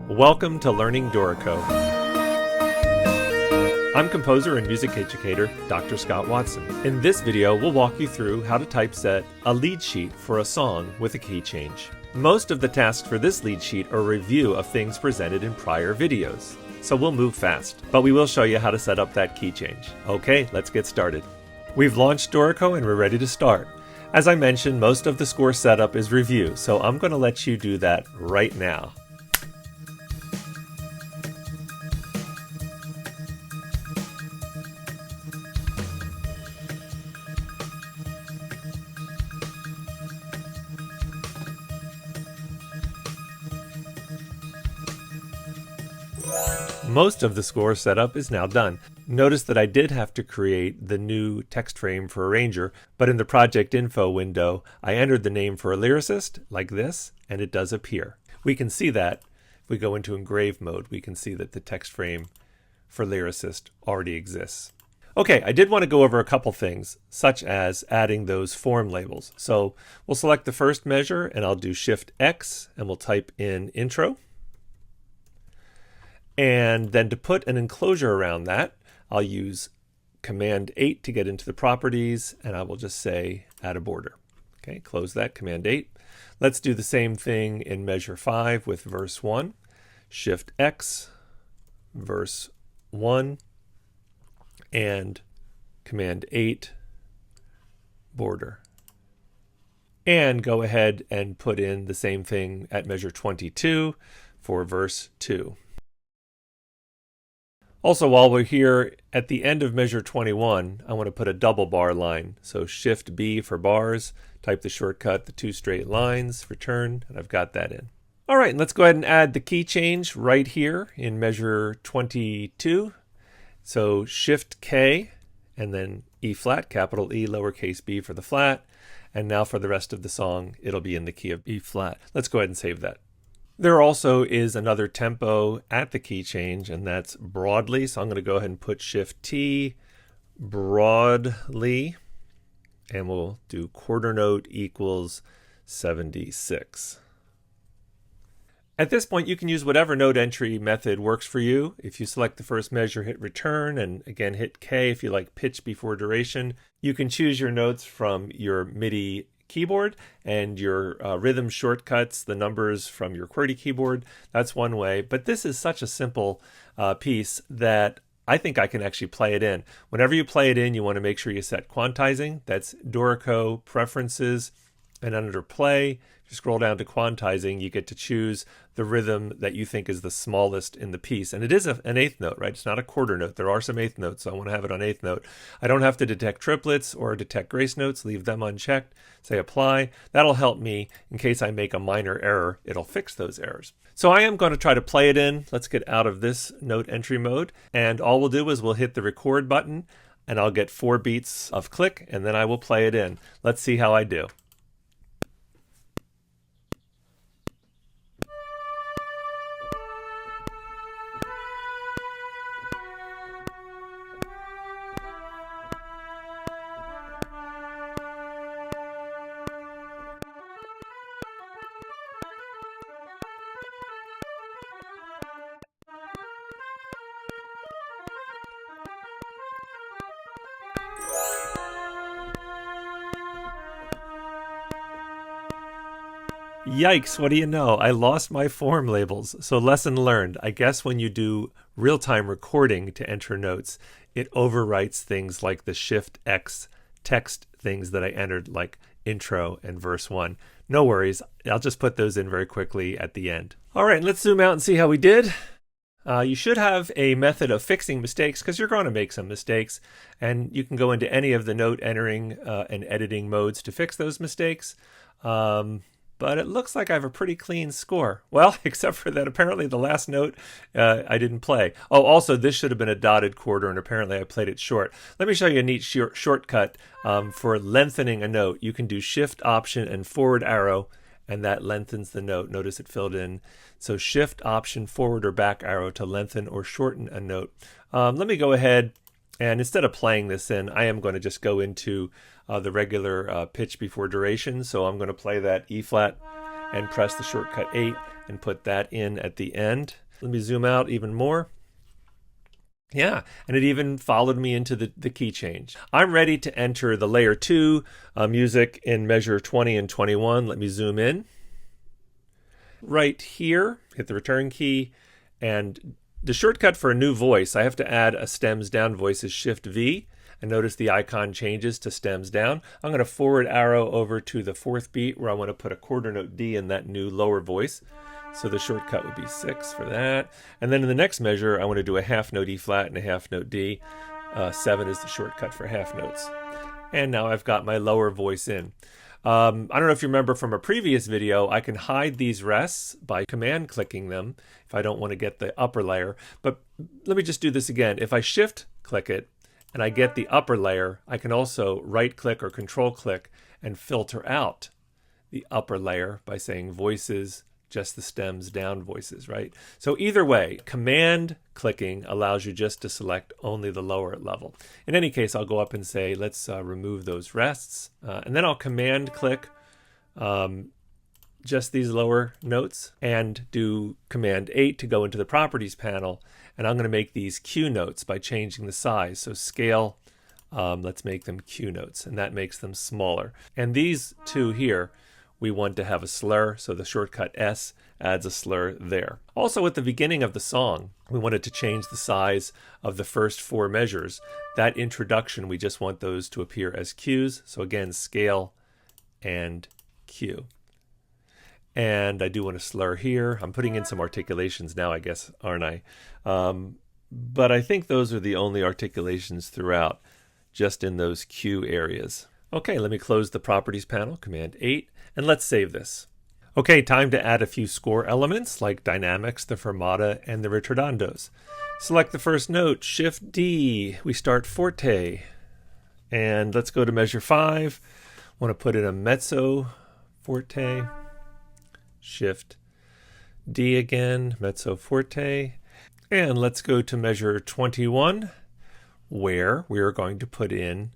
Welcome to Learning Dorico. I'm composer and music educator, Dr. Scott Watson. In this video, we'll walk you through how to typeset a lead sheet for a song with a key change. Most of the tasks for this lead sheet are a review of things presented in prior videos, so we'll move fast, but we will show you how to set up that key change. Okay, let's get started. We've launched Dorico and we're ready to start. As I mentioned, most of the score setup is review, so I'm going to let you do that right now. Most of the score setup is now done. Notice that I did have to create the new text frame for Arranger, but in the project info window, I entered the name for a lyricist, like this, and it does appear. We can see that if we go into engrave mode, we can see that the text frame for lyricist already exists. Okay, I did want to go over a couple things, such as adding those form labels. So we'll select the first measure, and I'll do Shift X, and we'll type in intro. And then to put an enclosure around that, I'll use Command 8 to get into the properties, and I will just say add a border. Okay, close that, Command 8. Let's do the same thing in measure 5 with verse 1. Shift X, verse 1, and Command 8, border. And go ahead and put in the same thing at measure 22 for verse 2. Also, while we're here, at the end of measure 21, I want to put a double bar line. So Shift B for bars, type the shortcut, the 2 straight lines, return, and I've got that in. All right, and let's go ahead and add the key change right here in measure 22. So Shift K, and then E flat, capital E, lowercase b for the flat. And now for the rest of the song, it'll be in the key of E flat. Let's go ahead and save that. There also is another tempo at the key change, and that's broadly. So I'm going to go ahead and put Shift T, broadly, and we'll do quarter note equals 76. At this point, you can use whatever note entry method works for you. If you select the first measure, hit return, and again hit K if you like pitch before duration. You can choose your notes from your MIDI keyboard and your rhythm shortcuts, the numbers from your QWERTY keyboard. That's one way, but this is such a simple piece that I think I can actually play it in. Whenever you play it in, you want to make sure you set quantizing. That's Dorico preferences, and under play, if you scroll down to quantizing, you get to choose the rhythm that you think is the smallest in the piece. And it is an eighth note, right? It's not a quarter note. There are some eighth notes, so I want to have it on eighth note. I don't have to detect triplets or detect grace notes. Leave them unchecked. Say apply. That'll help me in case I make a minor error. It'll fix those errors. So I am going to try to play it in. Let's get out of this note entry mode. And all we'll do is we'll hit the record button, and I'll get 4 beats of click, and then I will play it in. Let's see how I do. Yikes, what do you know? I lost my form labels. So lesson learned. I guess when you do real-time recording to enter notes, it overwrites things like the Shift X text things that I entered, like intro and verse 1. No worries. I'll just put those in very quickly at the end. All right, let's zoom out and see how we did. You should have a method of fixing mistakes because you're going to make some mistakes, and you can go into any of the note entering and editing modes to fix those mistakes. But it looks like I have a pretty clean score. Well, except for that apparently the last note I didn't play. Oh, also this should have been a dotted quarter, and apparently I played it short. Let me show you a neat shortcut for lengthening a note. You can do Shift, Option, and forward arrow, and that lengthens the note. Notice it filled in. So Shift, Option, forward or back arrow to lengthen or shorten a note. Let me go ahead, and instead of playing this in, I am going to just go into the regular pitch before duration. So I'm going to play that E flat and press the shortcut 8, and put that in at the end. Let me zoom out even more. Yeah, and it even followed me into the key change. I'm ready to enter the layer 2 music in measure 20 and 21. Let me zoom in. Right here, hit the return key, and the shortcut for a new voice, I have to add a stems down voice is Shift V, and notice the icon changes to stems down. I'm going to forward arrow over to the 4th beat where I want to put a quarter note D in that new lower voice. So the shortcut would be 6 for that. And then in the next measure, I want to do a half note E flat and a half note D. 7 is the shortcut for half notes. And now I've got my lower voice in. I don't know if you remember from a previous video, I can hide these rests by command clicking them if I don't want to get the upper layer. But let me just do this again. If I shift click it and I get the upper layer, I can also right click or control click and filter out the upper layer by saying voices, just the stems down voices, right? So either way, command clicking allows you just to select only the lower level. In any case, I'll go up and say, let's remove those rests. And then I'll command click just these lower notes and do command 8 to go into the properties panel. And I'm going to make these Q notes by changing the size. So scale, let's make them Q notes, and that makes them smaller. And these two here, we want to have a slur, so the shortcut S adds a slur there. Also at the beginning of the song, we wanted to change the size of the first 4 measures. That introduction, we just want those to appear as Qs. So again, scale and Q. And I do want a slur here. I'm putting in some articulations now, I guess, aren't I? But I think those are the only articulations throughout, just in those Q areas. Okay, let me close the properties panel, command 8, and let's save this. Okay, time to add a few score elements like dynamics, the fermata, and the ritordandos. Select the first note, Shift D, we start forte. And let's go to measure 5. Want to put in a mezzo forte, Shift D again, mezzo forte. And let's go to measure 21, where we are going to put in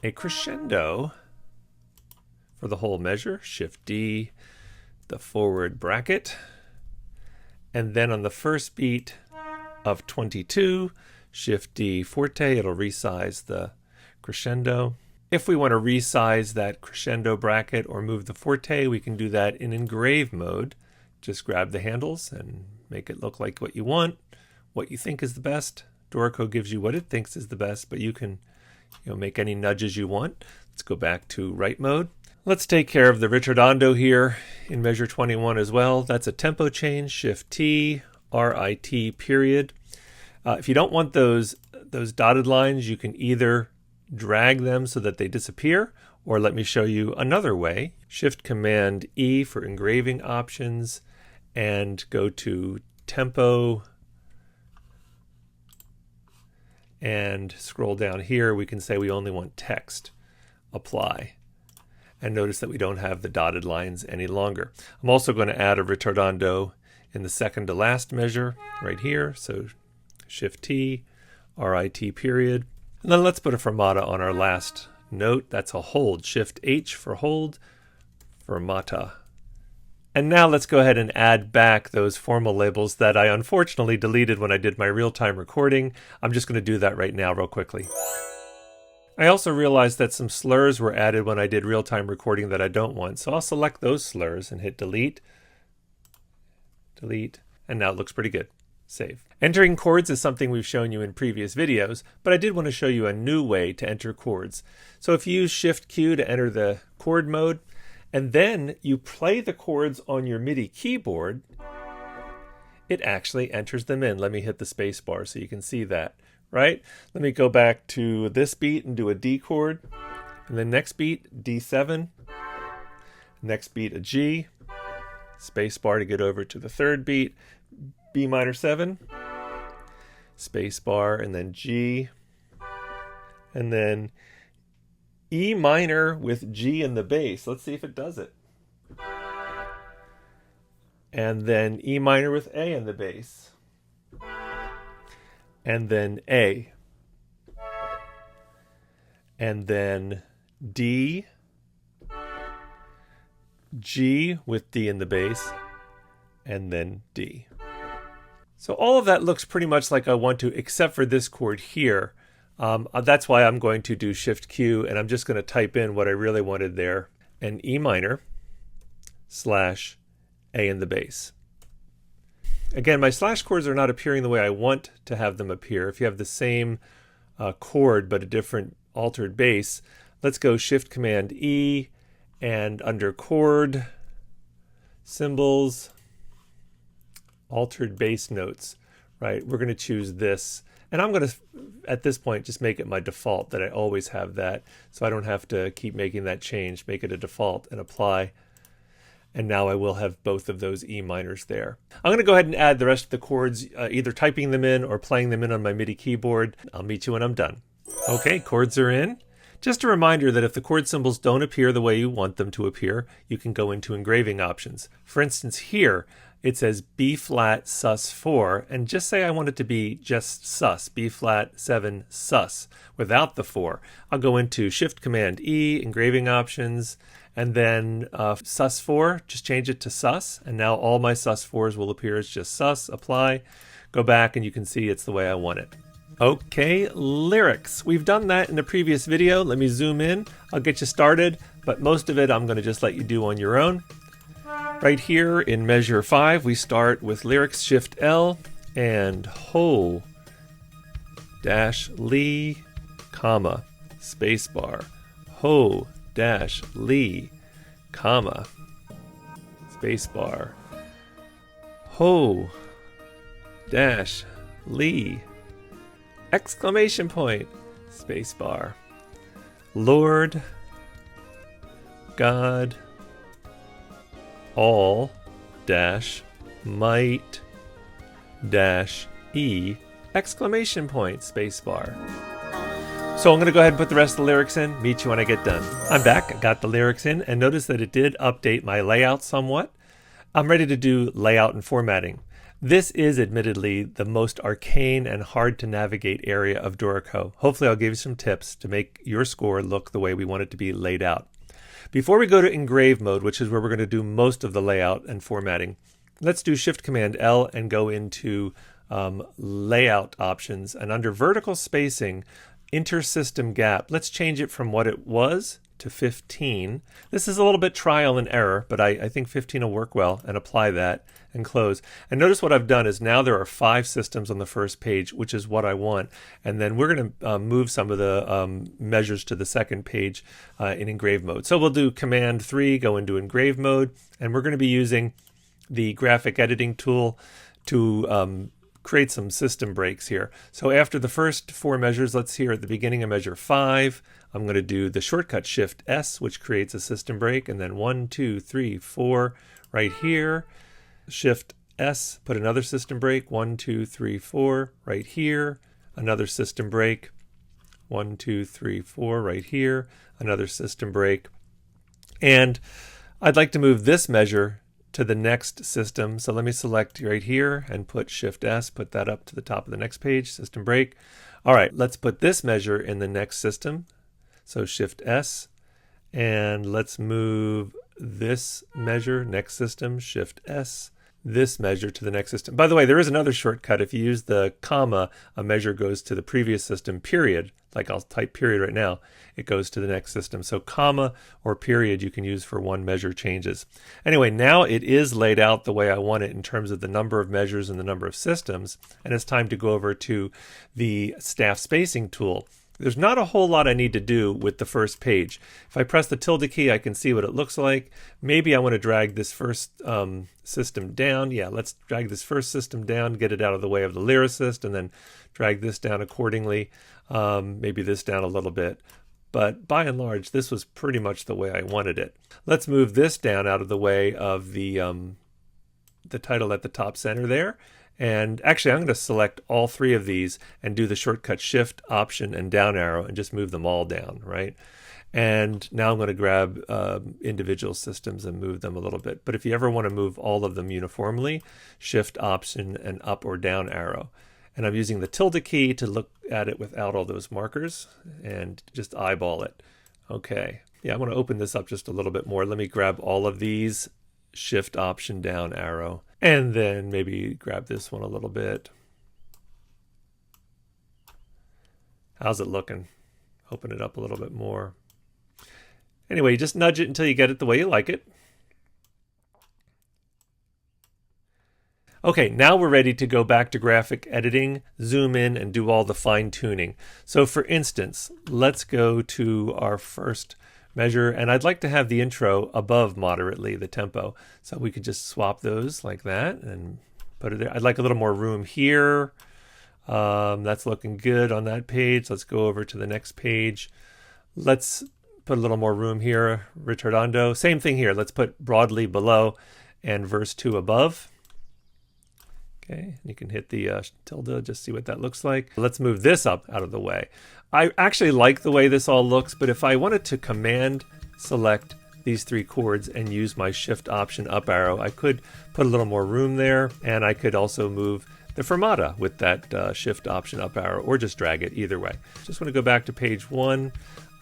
a crescendo for the whole measure, Shift D, the forward bracket. And then on the first beat of 22, Shift D forte, it'll resize the crescendo. If we want to resize that crescendo bracket or move the forte, we can do that in engrave mode. Just grab the handles and make it look like what you want, what you think is the best. Dorico gives you what it thinks is the best, but you can make any nudges you want. Let's go back to write mode. Let's take care of the ritardando here in measure 21 as well. That's a tempo change, Shift T, RIT period. If you don't want those dotted lines, you can either drag them so that they disappear, or let me show you another way. Shift Command E for engraving options and go to tempo and scroll down here. We can say we only want text. Apply. And notice that we don't have the dotted lines any longer. I'm also going to add a ritardando in the second to last measure right here. So Shift T, RIT period. And then let's put a fermata on our last note. That's a hold. Shift H for hold, fermata. And now let's go ahead and add back those formal labels that I unfortunately deleted when I did my real-time recording. I'm just going to do that right now real quickly. I also realized that some slurs were added when I did real-time recording that I don't want. So I'll select those slurs and hit delete. Delete. And now it looks pretty good. Save. Entering chords is something we've shown you in previous videos, but I did want to show you a new way to enter chords. So if you use Shift Q to enter the chord mode, and then you play the chords on your MIDI keyboard, it actually enters them in. Let me hit the space bar so you can see that, right? Let me go back to this beat and do a D chord. And then next beat, D7. Next beat, a G. Space bar to get over to the third beat. B minor 7. Space bar and then G. And then E minor with G in the bass. Let's see if it does it. And then E minor with A in the bass. And then A. And then D. G with D in the bass. and then D. So all of that looks pretty much like I want to, except for this chord here. That's why I'm going to do Shift Q, and I'm just going to type in what I really wanted there, an E minor slash A in the bass. Again, my slash chords are not appearing the way I want to have them appear. If you have the same chord but a different altered bass, let's go Shift Command E, and under chord symbols, altered bass notes, right? We're going to choose this. And I'm going to, at this point, just make it my default that I always have that, so I don't have to keep making that change. Make it a default and apply. And now I will have both of those E minors there. I'm going to go ahead and add the rest of the chords, either typing them in or playing them in on my MIDI keyboard. I'll meet you when I'm done. Okay, chords are in. Just a reminder that if the chord symbols don't appear the way you want them to appear, you can go into engraving options. For instance, here it says B flat sus 4, and just say I want it to be just sus, B flat 7 sus, without the 4. I'll go into Shift Command E, engraving options, and then sus 4, just change it to sus, and now all my sus 4s will appear as just sus, apply, go back, and you can see it's the way I want it. Okay, lyrics. We've done that in a previous video. Let me zoom in. I'll get you started, but most of it I'm going to just let you do on your own. Right here in measure 5, we start with lyrics, Shift L, and ho dash lee, comma, spacebar. Ho dash lee, comma, spacebar. Ho dash lee, exclamation point, spacebar. Lord God all dash might dash E, exclamation point, spacebar. So I'm going to go ahead and put the rest of the lyrics in, meet you when I get done. I'm back, I got the lyrics in, and notice that it did update my layout somewhat. I'm ready to do layout and formatting. This is admittedly the most arcane and hard to navigate area of Dorico. Hopefully I'll give you some tips to make your score look the way we want it to be laid out. Before we go to engrave mode, which is where we're going to do most of the layout and formatting, let's do Shift Command L and go into layout options, and under vertical spacing, intersystem gap, let's change it from what it was to 15. This is a little bit trial and error, but I think 15 will work well, and apply that and close. And notice what I've done is now there are 5 systems on the first page, which is what I want. And then we're going to move some of the measures to the second page in engrave mode. So we'll do Command 3, go into engrave mode, and we're going to be using the graphic editing tool to create some system breaks here. So after the first 4 measures, let's hear at the beginning of measure 5, I'm going to do the shortcut Shift S, which creates a system break, and then 1, 2, 3, 4 right here. Shift S, put another system break, 1, 2, 3, 4 right here, another system break, 1, 2, 3, 4 right here, another system break. And I'd like to move this measure to the next system. So let me select right here and put Shift S, put that up to the top of the next page, system break. All right, let's put this measure in the next system. So Shift S, and let's move this measure, next system, Shift S, this measure to the next system. By the way, there is another shortcut. If you use the comma, a measure goes to the previous system, period. Like I'll type period right now, it goes to the next system. So comma or period you can use for one measure changes. Anyway, now it is laid out the way I want it in terms of the number of measures and the number of systems. And it's time to go over to the staff spacing tool. There's not a whole lot I need to do with the first page. If I press the tilde key, I can see what it looks like. Maybe I want to drag this first system down. Yeah, let's drag this first system down, get it out of the way of the lyricist, and then drag this down accordingly. Maybe this down a little bit. But by and large, this was pretty much the way I wanted it. Let's move this down out of the way of the title at the top center there. And actually, I'm going to select all 3 of these and do the shortcut Shift, Option, and down arrow and just move them all down, right? And now I'm going to grab individual systems and move them a little bit. But if you ever want to move all of them uniformly, Shift, Option, and up or down arrow. And I'm using the tilde key to look at it without all those markers and just eyeball it. Okay. Yeah, I'm going to open this up just a little bit more. Let me grab all of these, Shift, Option, down arrow. And then maybe grab this one a little bit. How's it looking? Open it up a little bit more. Anyway, you just nudge it until you get it the way you like it. Okay, now we're ready to go back to graphic editing, zoom in, and do all the fine tuning. So for instance, let's go to our first measure, and I'd like to have the intro above moderately the tempo. So we could just swap those like that and put it there. I'd like a little more room here. That's looking good on that page. Let's go over to the next page. Let's put a little more room here, ritardando. Same thing here. Let's put broadly below and verse 2 above. Okay, you can hit the tilde, just see what that looks like. Let's move this up out of the way. I actually like the way this all looks, but if I wanted to command select these 3 chords and use my shift option up arrow, I could put a little more room there, and I could also move the fermata with that shift option up arrow, or just drag it either way. Just want to go back to page 1.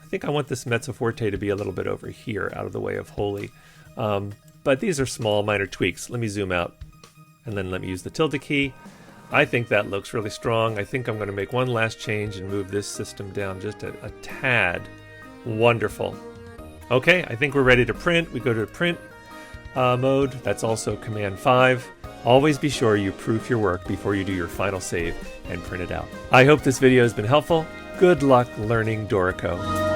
I think I want this mezzo forte to be a little bit over here, out of the way of holy. But these are small minor tweaks. Let me zoom out. And then let me use the tilde key. I think that looks really strong. I think I'm going to make one last change and move this system down just a tad. Wonderful. Okay, I think we're ready to print. We go to print mode. That's also Command 5. Always be sure you proof your work before you do your final save and print it out. I hope this video has been helpful. Good luck learning Dorico.